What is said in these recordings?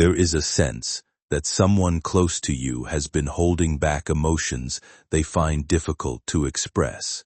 There is a sense that someone close to you has been holding back emotions they find difficult to express,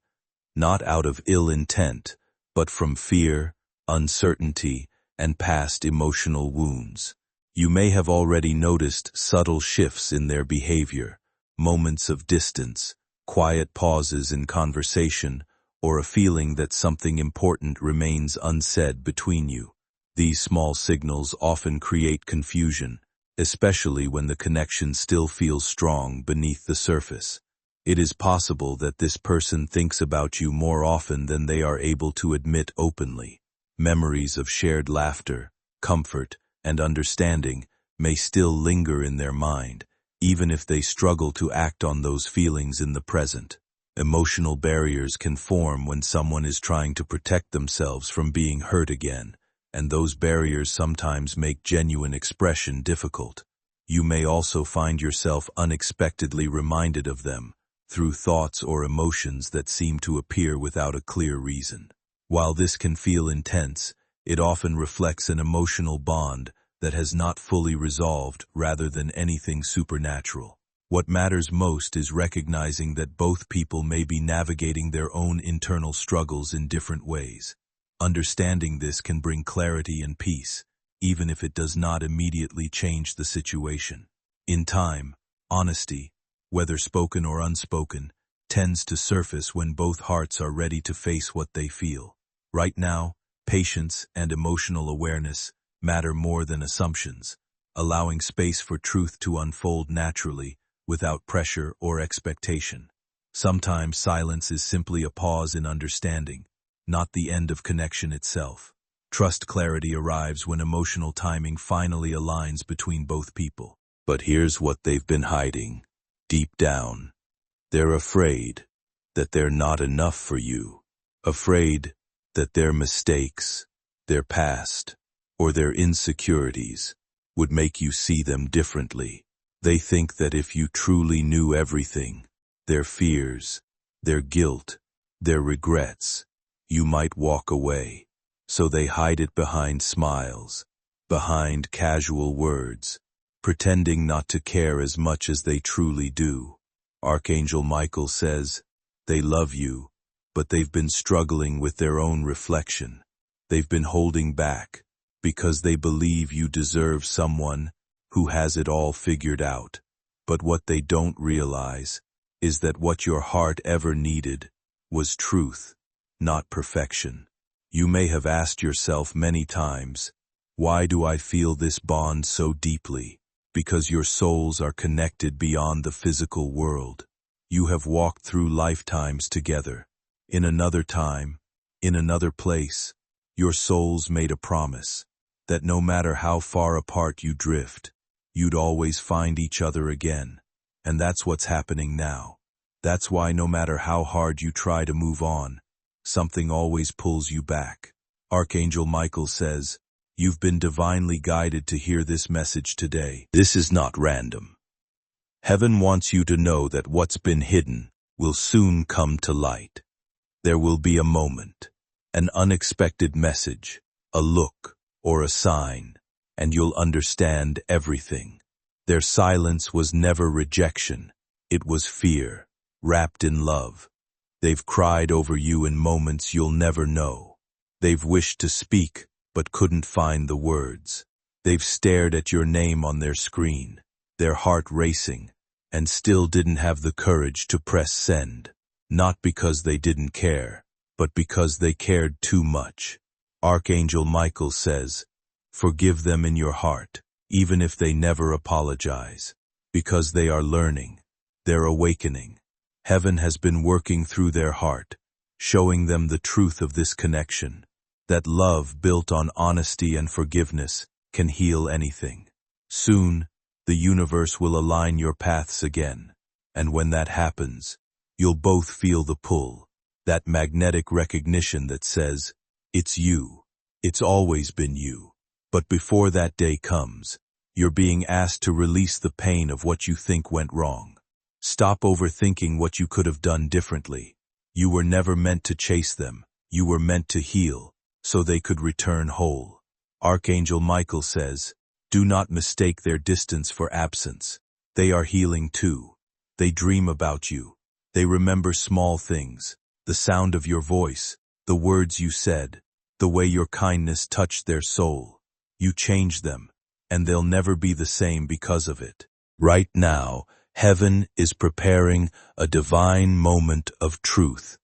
not out of ill intent, but from fear, uncertainty, and past emotional wounds. You may have already noticed subtle shifts in their behavior, moments of distance, quiet pauses in conversation, or a feeling that something important remains unsaid between you. These small signals often create confusion, especially when the connection still feels strong beneath the surface. It is possible that this person thinks about you more often than they are able to admit openly. Memories of shared laughter, comfort, and understanding may still linger in their mind, even if they struggle to act on those feelings in the present. Emotional barriers can form when someone is trying to protect themselves from being hurt again, and those barriers sometimes make genuine expression difficult. You may also find yourself unexpectedly reminded of them, through thoughts or emotions that seem to appear without a clear reason. While this can feel intense, it often reflects an emotional bond that has not fully resolved rather than anything supernatural. What matters most is recognizing that both people may be navigating their own internal struggles in different ways. Understanding this can bring clarity and peace, even if it does not immediately change the situation. In time, honesty, whether spoken or unspoken, tends to surface when both hearts are ready to face what they feel. Right now, patience and emotional awareness matter more than assumptions, allowing space for truth to unfold naturally without pressure or expectation. Sometimes silence is simply a pause in understanding, not the end of connection itself. Trust clarity arrives when emotional timing finally aligns between both people. But here's what they've been hiding. Deep down, they're afraid that they're not enough for you. Afraid that their mistakes, their past, or their insecurities would make you see them differently. They think that if you truly knew everything, their fears, their guilt, their regrets, you might walk away. So they hide it behind smiles, behind casual words, pretending not to care as much as they truly do. Archangel Michael says, they love you, but they've been struggling with their own reflection. They've been holding back because they believe you deserve someone who has it all figured out. But what they don't realize is that what your heart ever needed was truth, not perfection. You may have asked yourself many times, why do I feel this bond so deeply? Because your souls are connected beyond the physical world. You have walked through lifetimes together. In another time, in another place, your souls made a promise that no matter how far apart you drift, you'd always find each other again. And that's what's happening now. That's why no matter how hard you try to move on, something always pulls you back. Archangel Michael says, you've been divinely guided to hear this message today. This is not random. Heaven wants you to know that what's been hidden will soon come to light. There will be a moment, an unexpected message, a look, or a sign, and you'll understand everything. Their silence was never rejection. It was fear, wrapped in love. They've cried over you in moments you'll never know. They've wished to speak, but couldn't find the words. They've stared at your name on their screen, their heart racing, and still didn't have the courage to press send. Not because they didn't care, but because they cared too much. Archangel Michael says, forgive them in your heart, even if they never apologize, because they are learning, they're awakening. Heaven has been working through their heart, showing them the truth of this connection, that love built on honesty and forgiveness can heal anything. Soon, the universe will align your paths again, and when that happens, you'll both feel the pull, that magnetic recognition that says, it's you, it's always been you. But before that day comes, you're being asked to release the pain of what you think went wrong. Stop overthinking what you could have done differently. You were never meant to chase them. You were meant to heal, so they could return whole. Archangel Michael says, Do not mistake their distance for absence. They are healing too. They dream about you. They remember small things, the sound of your voice, the words you said, the way your kindness touched their soul. You changed them, and they'll never be the same because of it. Right now, heaven is preparing a divine moment of truth.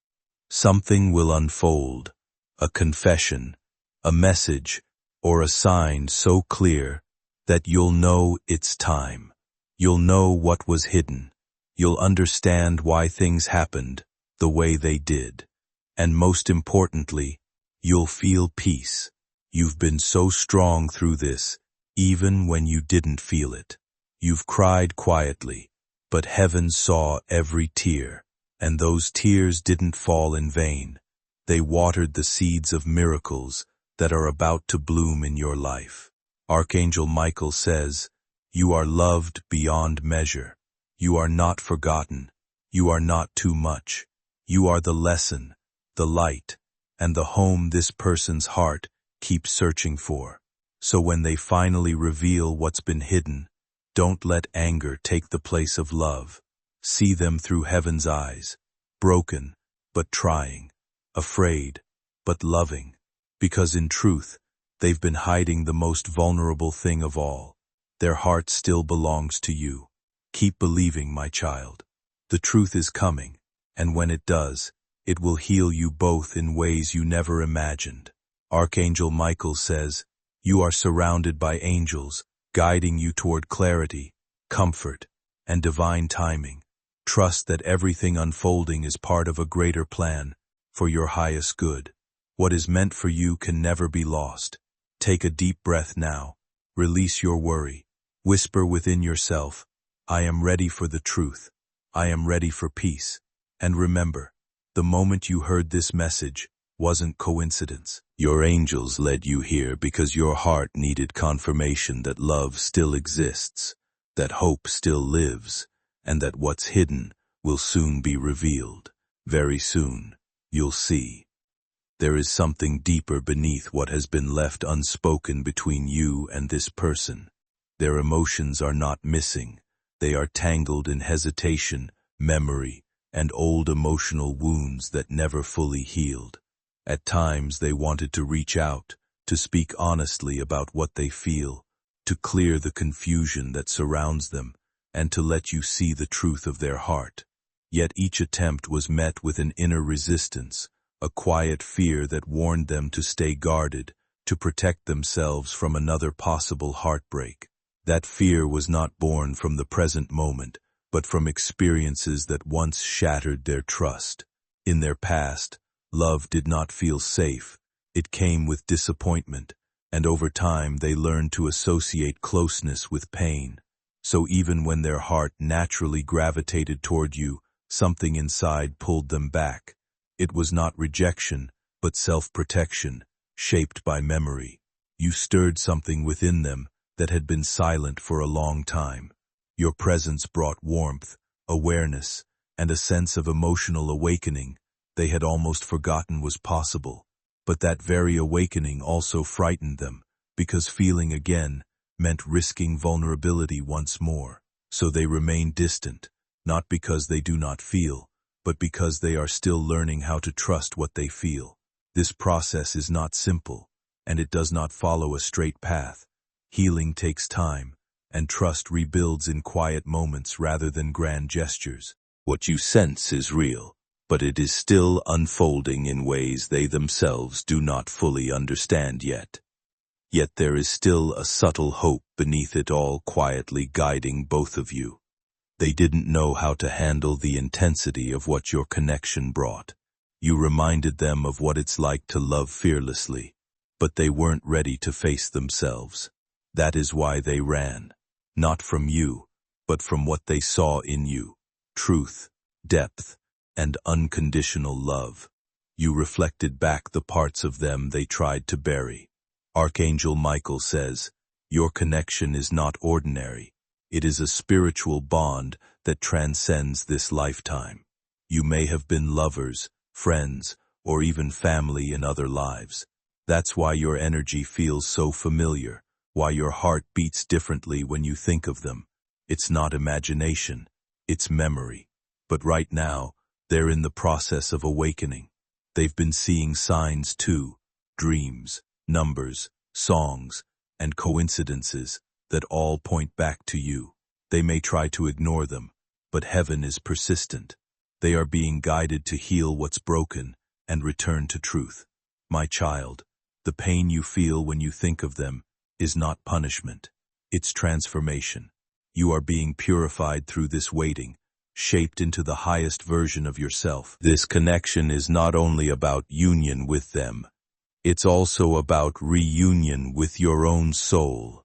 Something will unfold, a confession, a message, or a sign so clear that you'll know it's time. You'll know what was hidden. You'll understand why things happened the way they did. And most importantly, you'll feel peace. You've been so strong through this, even when you didn't feel it. You've cried quietly, but heaven saw every tear, and those tears didn't fall in vain. They watered the seeds of miracles that are about to bloom in your life. Archangel Michael says, "You are loved beyond measure. You are not forgotten. You are not too much. You are the lesson, the light, and the home this person's heart keeps searching for." So when they finally reveal what's been hidden, don't let anger take the place of love. See them through heaven's eyes, broken but trying, afraid but loving, because in truth, they've been hiding the most vulnerable thing of all. Their heart still belongs to you. Keep believing, my child. The truth is coming, and when it does, it will heal you both in ways you never imagined. Archangel Michael says, "You are surrounded by angels, guiding you toward clarity, comfort, and divine timing. Trust that everything unfolding is part of a greater plan for your highest good. What is meant for you can never be lost." Take a deep breath now. Release your worry. Whisper within yourself, "I am ready for the truth. I am ready for peace." And remember, the moment you heard this message wasn't coincidence. Your angels led you here because your heart needed confirmation that love still exists, that hope still lives, and that what's hidden will soon be revealed. Very soon, you'll see. There is something deeper beneath what has been left unspoken between you and this person. Their emotions are not missing. They are tangled in hesitation, memory, and old emotional wounds that never fully healed. At times they wanted to reach out, to speak honestly about what they feel, to clear the confusion that surrounds them, and to let you see the truth of their heart. Yet each attempt was met with an inner resistance, a quiet fear that warned them to stay guarded, to protect themselves from another possible heartbreak. That fear was not born from the present moment, but from experiences that once shattered their trust. In their past, love did not feel safe. It came with disappointment, and over time they learned to associate closeness with pain. So even when their heart naturally gravitated toward you, something inside pulled them back. It was not rejection, but self-protection, shaped by memory. You stirred something within them that had been silent for a long time. Your presence brought warmth, awareness, and a sense of emotional awakening they had almost forgotten was possible. But that very awakening also frightened them, because feeling again meant risking vulnerability once more. So they remain distant, not because they do not feel, but because they are still learning how to trust what they feel. This process is not simple, and it does not follow a straight path. Healing takes time, and trust rebuilds in quiet moments rather than grand gestures. What you sense is real, but it is still unfolding in ways they themselves do not fully understand yet. Yet there is still a subtle hope beneath it all, quietly guiding both of you. They didn't know how to handle the intensity of what your connection brought. You reminded them of what it's like to love fearlessly, but they weren't ready to face themselves. That is why they ran, not from you, but from what they saw in you: truth, depth, and unconditional love. You reflected back the parts of them they tried to bury. Archangel Michael says, "Your connection is not ordinary. It is a spiritual bond that transcends this lifetime. You may have been lovers, friends, or even family in other lives. That's why your energy feels so familiar, why your heart beats differently when you think of them. It's not imagination, it's memory. But right now, they're in the process of awakening. They've been seeing signs too, dreams, numbers, songs, and coincidences that all point back to you. They may try to ignore them, but heaven is persistent. They are being guided to heal what's broken and return to truth. My child, the pain you feel when you think of them is not punishment. It's transformation. You are being purified through this waiting, shaped into the highest version of yourself. This connection is not only about union with them, it's also about reunion with your own soul.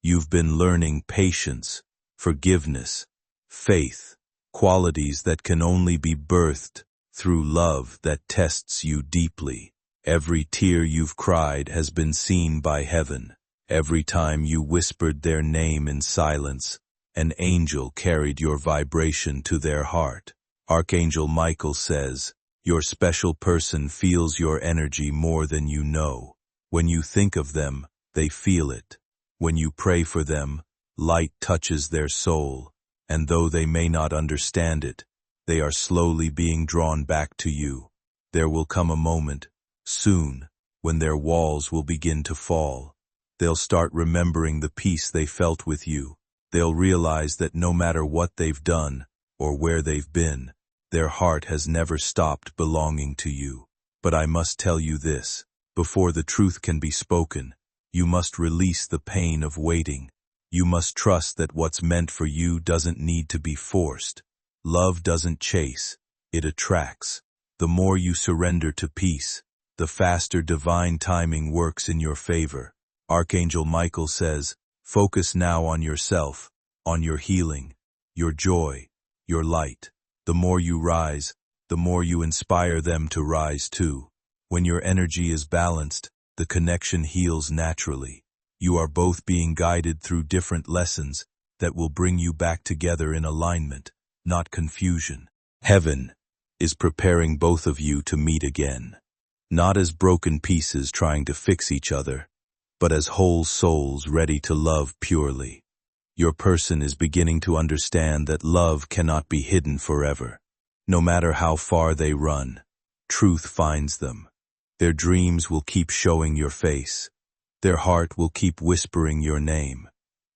You've been learning patience, forgiveness, faith, qualities that can only be birthed through love that tests you deeply. Every tear you've cried has been seen by heaven. Every time you whispered their name in silence, an angel carried your vibration to their heart. Archangel Michael says, your special person feels your energy more than you know. When you think of them, they feel it. When you pray for them, light touches their soul, and though they may not understand it, they are slowly being drawn back to you. There will come a moment, soon, when their walls will begin to fall. They'll start remembering the peace they felt with you. They'll realize that no matter what they've done, or where they've been, their heart has never stopped belonging to you. But I must tell you this, before the truth can be spoken, you must release the pain of waiting. You must trust that what's meant for you doesn't need to be forced. Love doesn't chase, it attracts. The more you surrender to peace, the faster divine timing works in your favor. Archangel Michael says, focus now on yourself, on your healing, your joy, your light. The more you rise, the more you inspire them to rise too. When your energy is balanced, the connection heals naturally. You are both being guided through different lessons that will bring you back together in alignment, not confusion. Heaven is preparing both of you to meet again, not as broken pieces trying to fix each other, but as whole souls ready to love purely. Your person is beginning to understand that love cannot be hidden forever. No matter how far they run, truth finds them. Their dreams will keep showing your face. Their heart will keep whispering your name.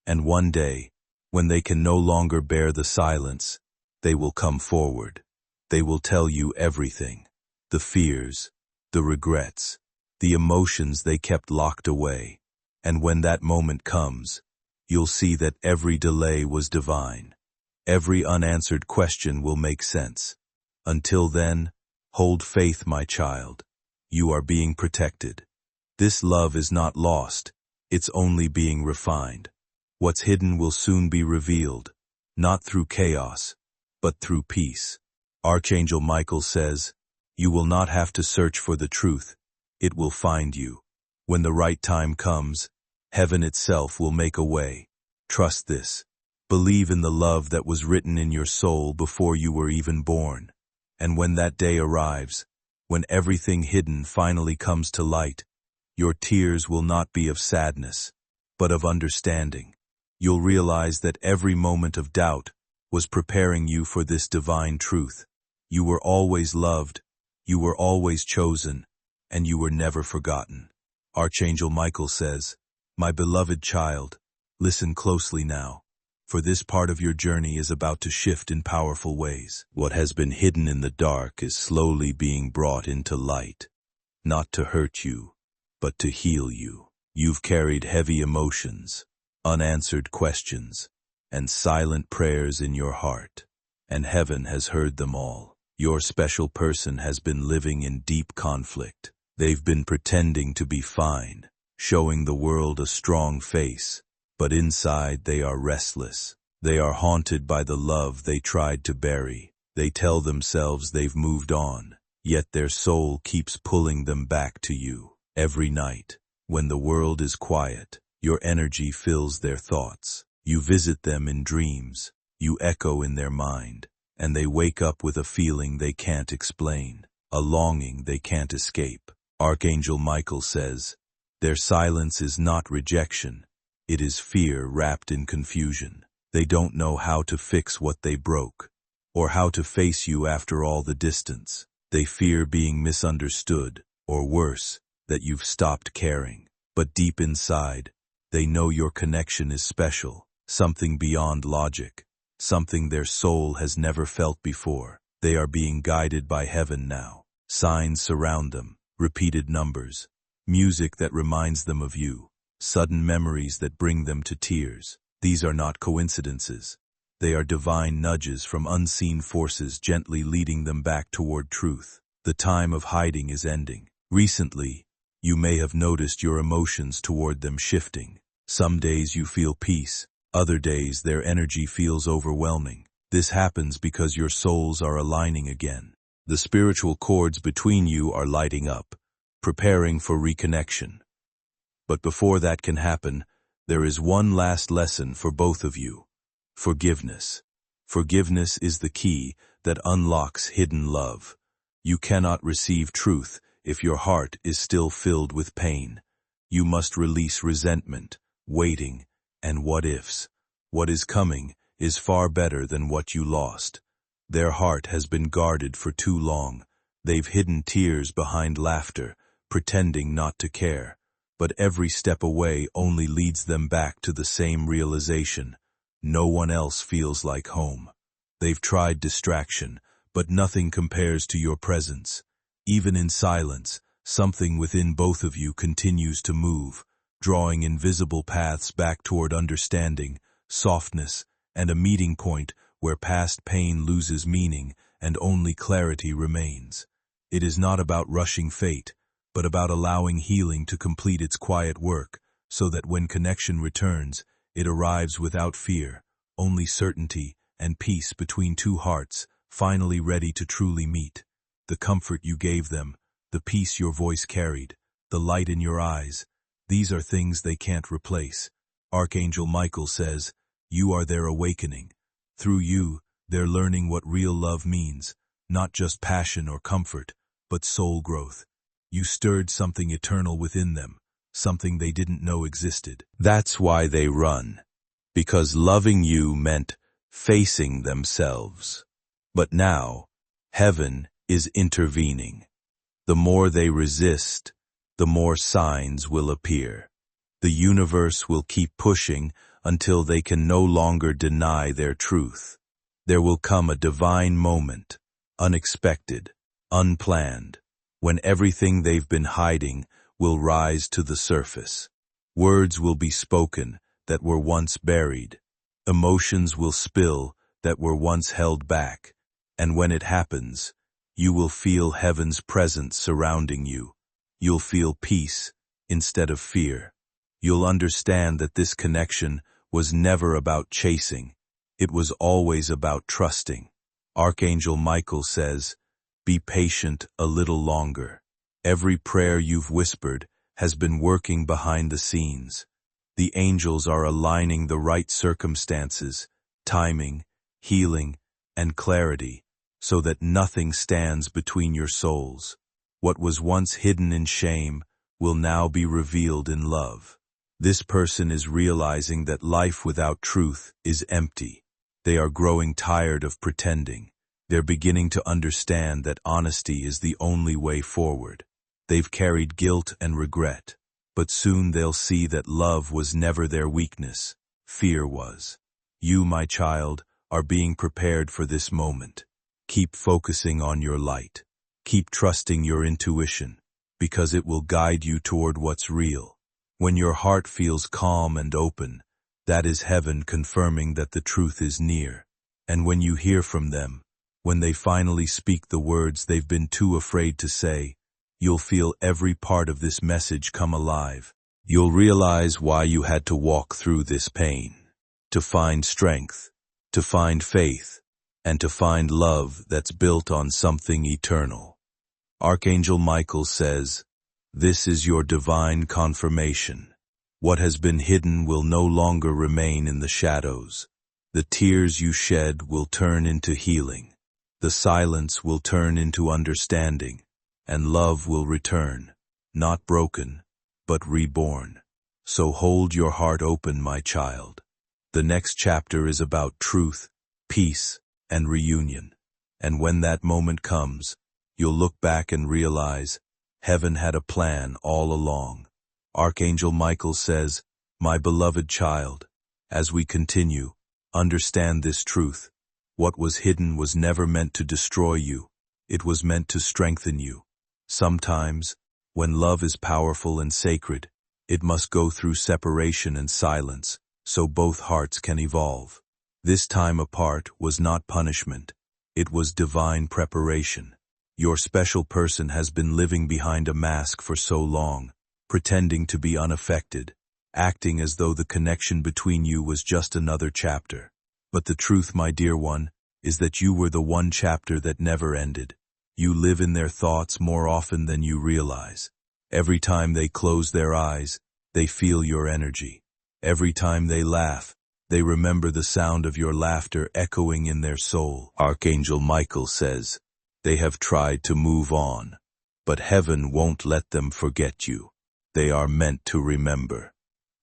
And one day, when they can no longer bear the silence, they will come forward. They will tell you everything. The fears, the regrets, the emotions they kept locked away. And when that moment comes, you'll see that every delay was divine. Every unanswered question will make sense. Until then, hold faith, my child. You are being protected. This love is not lost, it's only being refined. What's hidden will soon be revealed, not through chaos, but through peace. Archangel Michael says, you will not have to search for the truth, it will find you. When the right time comes, heaven itself will make a way. Trust this. Believe in the love that was written in your soul before you were even born. And when that day arrives, when everything hidden finally comes to light, your tears will not be of sadness, but of understanding. You'll realize that every moment of doubt was preparing you for this divine truth. You were always loved, you were always chosen, and you were never forgotten. Archangel Michael says, my beloved child, listen closely now, for this part of your journey is about to shift in powerful ways. What has been hidden in the dark is slowly being brought into light, not to hurt you, but to heal you. You've carried heavy emotions, unanswered questions, and silent prayers in your heart, and heaven has heard them all. Your special person has been living in deep conflict. They've been pretending to be fine, showing the world a strong face, but inside they are restless. They are haunted by the love they tried to bury. They tell themselves they've moved on, yet their soul keeps pulling them back to you. Every night, when the world is quiet, your energy fills their thoughts. You visit them in dreams, you echo in their mind, and they wake up with a feeling they can't explain, a longing they can't escape. Archangel Michael says, their silence is not rejection, It is fear wrapped in confusion. They don't know how to fix what they broke, or how to face you after all the distance. They fear being misunderstood, or worse, that you've stopped caring. But deep inside, they know your connection is special, something beyond logic, something their soul has never felt before. They are being guided by heaven now. Signs surround them, repeated numbers, music that reminds them of you, sudden memories that bring them to tears. These are not coincidences. They are divine nudges from unseen forces gently leading them back toward truth. The time of hiding is ending. Recently, you may have noticed your emotions toward them shifting. Some days you feel peace, other days their energy feels overwhelming. This happens because your souls are aligning again. The spiritual cords between you are lighting up, preparing for reconnection. But before that can happen, there is one last lesson for both of you. Forgiveness. Forgiveness is the key that unlocks hidden love. You cannot receive truth if your heart is still filled with pain. You must release resentment, waiting, and what-ifs. What is coming is far better than what you lost. Their heart has been guarded for too long. They've hidden tears behind laughter, pretending not to care. But every step away only leads them back to the same realization. No one else feels like home. They've tried distraction, but nothing compares to your presence. Even in silence, something within both of you continues to move, drawing invisible paths back toward understanding, softness, and a meeting point where past pain loses meaning and only clarity remains. It is not about rushing fate, but about allowing healing to complete its quiet work, so that when connection returns, it arrives without fear, only certainty and peace between two hearts, finally ready to truly meet. The comfort you gave them, the peace your voice carried, the light in your eyes, these are things they can't replace. Archangel Michael says, "You are their awakening." Through you, they're learning what real love means, not just passion or comfort, but soul growth. You stirred something eternal within them, something they didn't know existed. That's why they run, because loving you meant facing themselves. But now, heaven is intervening. The more they resist, the more signs will appear. The universe will keep pushing until they can no longer deny their truth. There will come a divine moment, unexpected, unplanned, when everything they've been hiding will rise to the surface. Words will be spoken that were once buried. Emotions will spill that were once held back. And when it happens, you will feel heaven's presence surrounding you. You'll feel peace instead of fear. You'll understand that this connection was never about chasing. It was always about trusting. Archangel Michael says, "Be patient a little longer." Every prayer you've whispered has been working behind the scenes. The angels are aligning the right circumstances, timing, healing, and clarity, so that nothing stands between your souls. What was once hidden in shame will now be revealed in love. This person is realizing that life without truth is empty. They are growing tired of pretending. They're beginning to understand that honesty is the only way forward. They've carried guilt and regret, but soon they'll see that love was never their weakness. Fear was. You, my child, are being prepared for this moment. Keep focusing on your light. Keep trusting your intuition, because it will guide you toward what's real. When your heart feels calm and open, that is heaven confirming that the truth is near. And when you hear from them, when they finally speak the words they've been too afraid to say, you'll feel every part of this message come alive. You'll realize why you had to walk through this pain. To find strength, to find faith, and to find love that's built on something eternal. Archangel Michael says, "This is your divine confirmation. What has been hidden will no longer remain in the shadows. The tears you shed will turn into healing. The silence will turn into understanding, and love will return, not broken, but reborn." So hold your heart open, my child. The next chapter is about truth, peace, and reunion. And when that moment comes, you'll look back and realize heaven had a plan all along. Archangel Michael says, "My beloved child, as we continue, understand this truth. What was hidden was never meant to destroy you. It was meant to strengthen you. Sometimes, when love is powerful and sacred, it must go through separation and silence, so both hearts can evolve. This time apart was not punishment. It was divine preparation. Your special person has been living behind a mask for so long, pretending to be unaffected, acting as though the connection between you was just another chapter. But the truth, my dear one, is that you were the one chapter that never ended. You live in their thoughts more often than you realize. Every time they close their eyes, they feel your energy. Every time they laugh, they remember the sound of your laughter echoing in their soul. Archangel Michael says, they have tried to move on, but heaven won't let them forget you. They are meant to remember.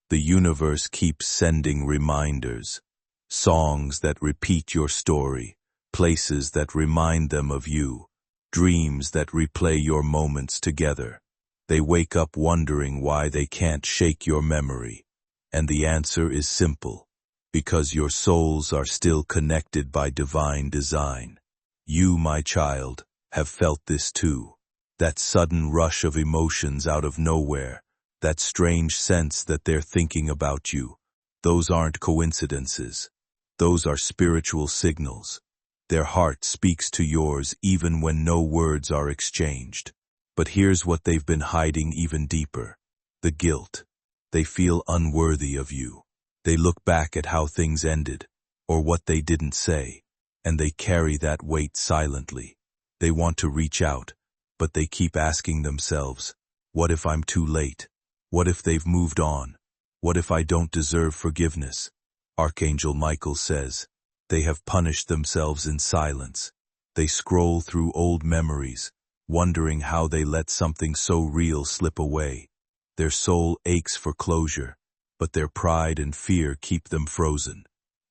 The universe keeps sending reminders, songs that repeat your story, places that remind them of you, dreams that replay your moments together. They wake up wondering why they can't shake your memory. And the answer is simple. Because your souls are still connected by divine design. You, my child, have felt this too. That sudden rush of emotions out of nowhere. That strange sense that they're thinking about you. Those aren't coincidences. Those are spiritual signals. Their heart speaks to yours even when no words are exchanged. But here's what they've been hiding even deeper. The guilt. They feel unworthy of you. They look back at how things ended, or what they didn't say, and they carry that weight silently. They want to reach out, but they keep asking themselves, what if I'm too late? What if they've moved on? What if I don't deserve forgiveness? Archangel Michael says, they have punished themselves in silence. They scroll through old memories, wondering how they let something so real slip away. Their soul aches for closure, but their pride and fear keep them frozen.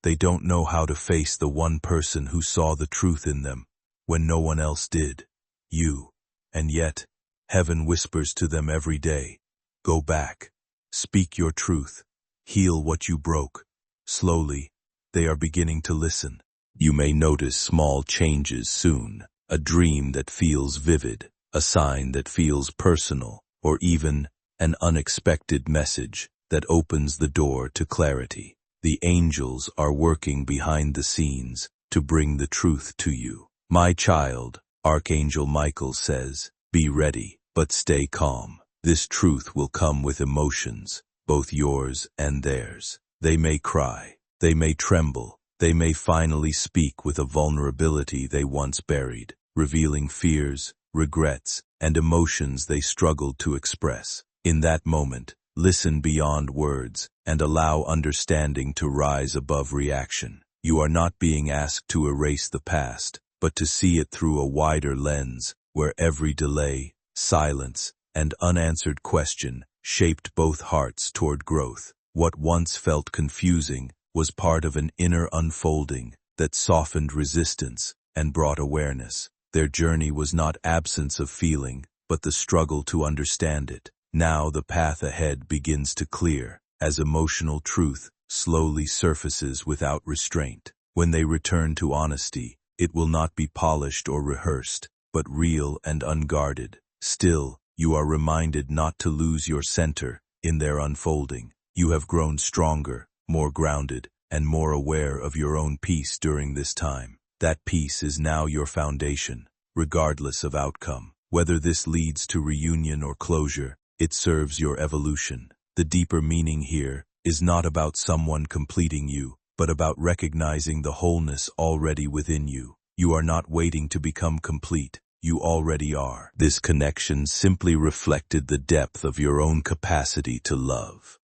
They don't know how to face the one person who saw the truth in them when no one else did, you. And yet, heaven whispers to them every day, go back, speak your truth, heal what you broke. Slowly, they are beginning to listen. You may notice small changes soon, a dream that feels vivid, a sign that feels personal, or even an unexpected message that opens the door to clarity. The angels are working behind the scenes to bring the truth to you. My child, Archangel Michael says, be ready, but stay calm. This truth will come with emotions, both yours and theirs. They may cry, they may tremble, they may finally speak with a vulnerability they once buried, revealing fears, regrets, and emotions they struggled to express. In that moment, listen beyond words and allow understanding to rise above reaction. You are not being asked to erase the past, but to see it through a wider lens where every delay, silence, and unanswered question shaped both hearts toward growth. What once felt confusing was part of an inner unfolding that softened resistance and brought awareness. Their journey was not absence of feeling, but the struggle to understand it. Now the path ahead begins to clear, as emotional truth slowly surfaces without restraint. When they return to honesty, it will not be polished or rehearsed, but real and unguarded. Still, you are reminded not to lose your center in their unfolding. You have grown stronger, more grounded, and more aware of your own peace during this time. That peace is now your foundation, regardless of outcome. Whether this leads to reunion or closure, it serves your evolution. The deeper meaning here is not about someone completing you, but about recognizing the wholeness already within you. You are not waiting to become complete. You already are. This connection simply reflected the depth of your own capacity to love.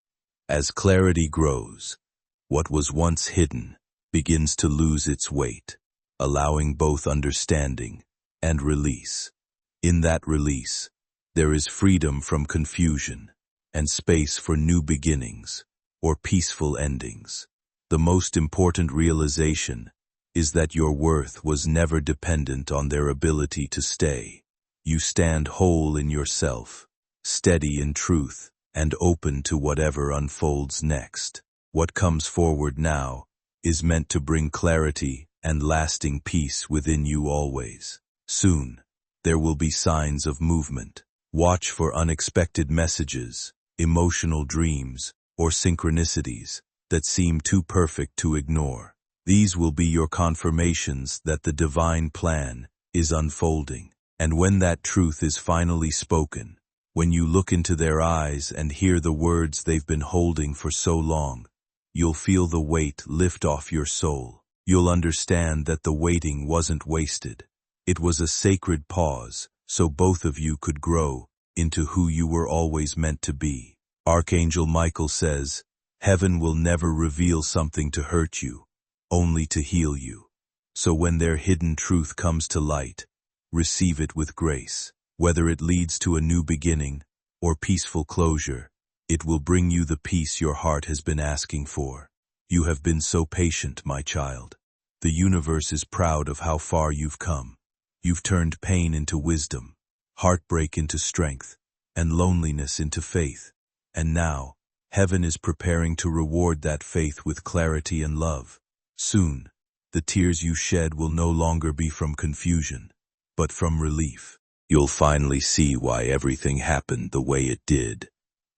As clarity grows, what was once hidden begins to lose its weight, allowing both understanding and release. In that release, there is freedom from confusion and space for new beginnings or peaceful endings. The most important realization is that your worth was never dependent on their ability to stay. You stand whole in yourself, steady in truth, and open to whatever unfolds next. What comes forward now is meant to bring clarity and lasting peace within you always. Soon, there will be signs of movement. Watch for unexpected messages, emotional dreams, or synchronicities that seem too perfect to ignore. These will be your confirmations that the divine plan is unfolding. And when that truth is finally spoken, when you look into their eyes and hear the words they've been holding for so long, you'll feel the weight lift off your soul. You'll understand that the waiting wasn't wasted. It was a sacred pause, so both of you could grow into who you were always meant to be. Archangel Michael says, "Heaven will never reveal something to hurt you, only to heal you." So when their hidden truth comes to light, receive it with grace. Whether it leads to a new beginning or peaceful closure, it will bring you the peace your heart has been asking for. You have been so patient, my child. The universe is proud of how far you've come. You've turned pain into wisdom, heartbreak into strength, and loneliness into faith. And now, heaven is preparing to reward that faith with clarity and love. Soon, the tears you shed will no longer be from confusion, but from relief. You'll finally see why everything happened the way it did.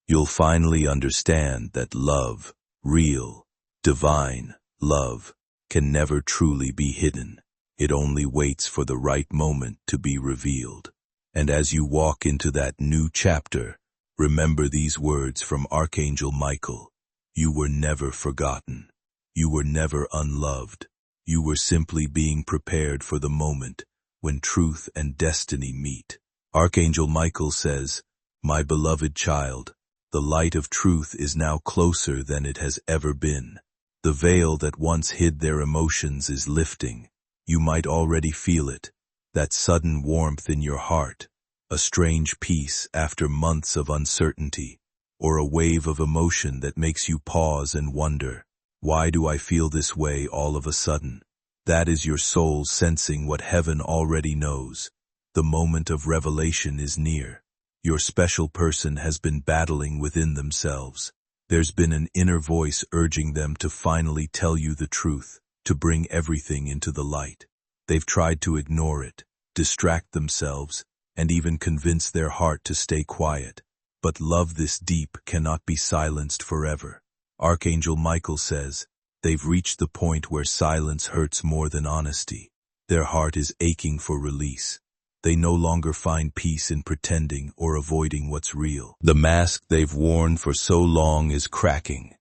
You'll finally understand that love, real, divine love, can never truly be hidden. It only waits for the right moment to be revealed. And as you walk into that new chapter, remember these words from Archangel Michael. You were never forgotten. You were never unloved. You were simply being prepared for the moment when truth and destiny meet. Archangel Michael says, "My beloved child, the light of truth is now closer than it has ever been. The veil that once hid their emotions is lifting. You might already feel it, that sudden warmth in your heart, a strange peace after months of uncertainty, or a wave of emotion that makes you pause and wonder, why do I feel this way all of a sudden? That is your soul sensing what heaven already knows. The moment of revelation is near. Your special person has been battling within themselves. There's been an inner voice urging them to finally tell you the truth, to bring everything into the light. They've tried to ignore it, distract themselves, and even convince their heart to stay quiet. But love this deep cannot be silenced forever. Archangel Michael says, they've reached the point where silence hurts more than honesty. Their heart is aching for release. They no longer find peace in pretending or avoiding what's real. The mask they've worn for so long is cracking,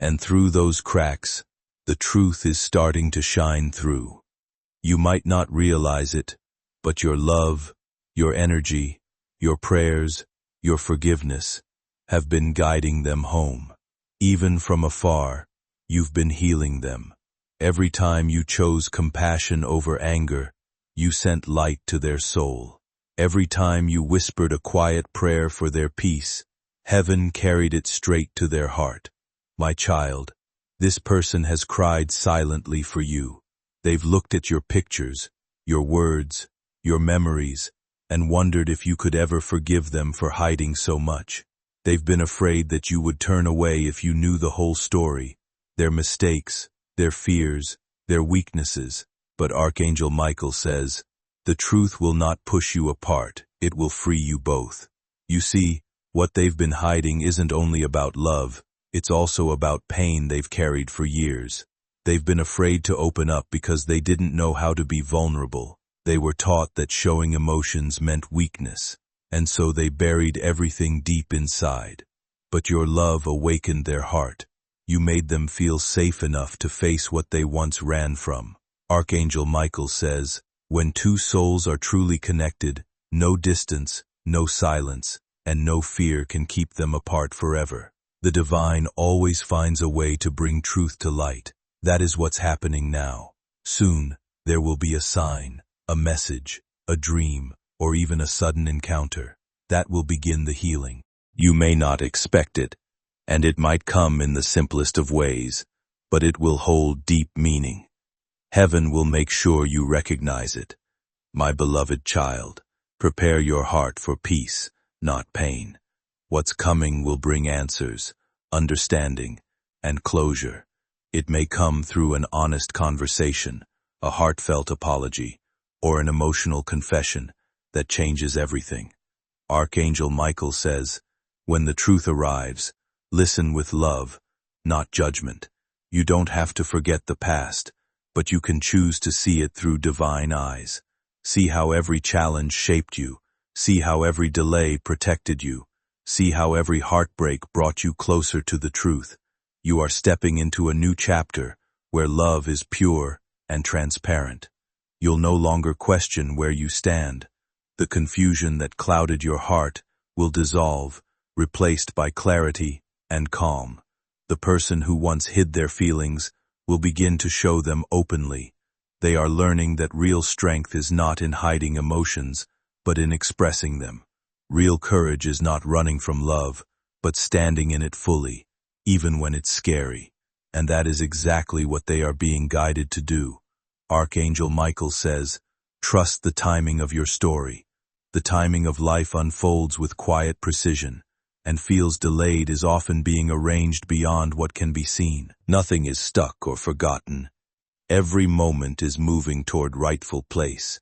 and through those cracks, the truth is starting to shine through. You might not realize it, but your love, your energy, your prayers, your forgiveness have been guiding them home. Even from afar, you've been healing them. Every time you chose compassion over anger, you sent light to their soul. Every time you whispered a quiet prayer for their peace, heaven carried it straight to their heart. My child, this person has cried silently for you. They've looked at your pictures, your words, your memories, and wondered if you could ever forgive them for hiding so much. They've been afraid that you would turn away if you knew the whole story, their mistakes, their fears, their weaknesses. But Archangel Michael says, the truth will not push you apart, it will free you both. You see, what they've been hiding isn't only about love, it's also about pain they've carried for years. They've been afraid to open up because they didn't know how to be vulnerable. They were taught that showing emotions meant weakness, and so they buried everything deep inside. But your love awakened their heart. You made them feel safe enough to face what they once ran from. Archangel Michael says, when two souls are truly connected, no distance, no silence, and no fear can keep them apart forever. The divine always finds a way to bring truth to light. That is what's happening now. Soon, there will be a sign, a message, a dream, or even a sudden encounter. That will begin the healing. You may not expect it, and it might come in the simplest of ways, but it will hold deep meaning. Heaven will make sure you recognize it. My beloved child, prepare your heart for peace, not pain. What's coming will bring answers, understanding, and closure. It may come through an honest conversation, a heartfelt apology, or an emotional confession that changes everything. Archangel Michael says, when the truth arrives, listen with love, not judgment. You don't have to forget the past, but you can choose to see it through divine eyes. See how every challenge shaped you. See how every delay protected you. See how every heartbreak brought you closer to the truth. You are stepping into a new chapter where love is pure and transparent. You'll no longer question where you stand. The confusion that clouded your heart will dissolve, replaced by clarity and calm. The person who once hid their feelings will begin to show them openly. They are learning that real strength is not in hiding emotions, but in expressing them. Real courage is not running from love, but standing in it fully, even when it's scary. And that is exactly what they are being guided to do. Archangel Michael says, trust the timing of your story. The timing of life unfolds with quiet precision, and feels delayed is often being arranged beyond what can be seen. Nothing is stuck or forgotten. Every moment is moving toward rightful place.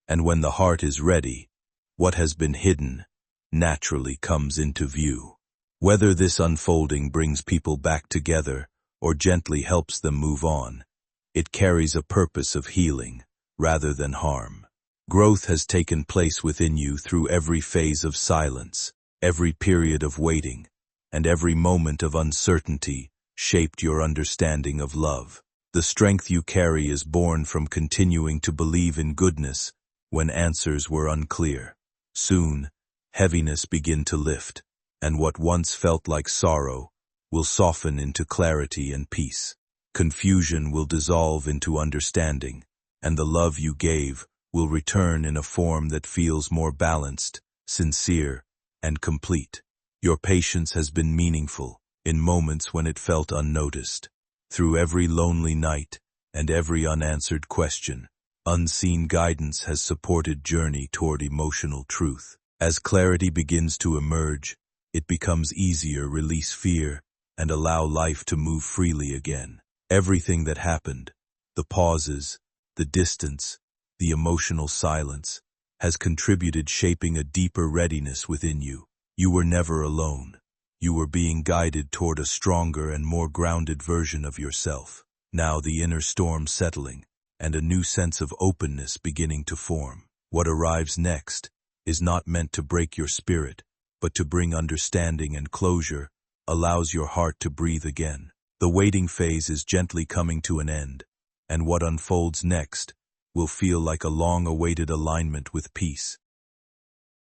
And when the heart is ready, what has been hidden naturally comes into view. Whether this unfolding brings people back together or gently helps them move on, it carries a purpose of healing rather than harm. Growth has taken place within you through every phase of silence, every period of waiting, and every moment of uncertainty shaped your understanding of love. The strength you carry is born from continuing to believe in goodness when answers were unclear. Soon, heaviness begin to lift, and what once felt like sorrow will soften into clarity and peace. Confusion will dissolve into understanding, and the love you gave will return in a form that feels more balanced, sincere, and complete. Your patience has been meaningful in moments when it felt unnoticed. Through every lonely night and every unanswered question, unseen guidance has supported journey toward emotional truth. As clarity begins to emerge, it becomes easier to release fear and allow life to move freely again. Everything that happened, the pauses, the distance, the emotional silence, has contributed shaping a deeper readiness within you. You were never alone. You were being guided toward a stronger and more grounded version of yourself. Now the inner storm settling, and a new sense of openness beginning to form. What arrives next is not meant to break your spirit, but to bring understanding and closure, allows your heart to breathe again. The waiting phase is gently coming to an end, and what unfolds next will feel like a long-awaited alignment with peace.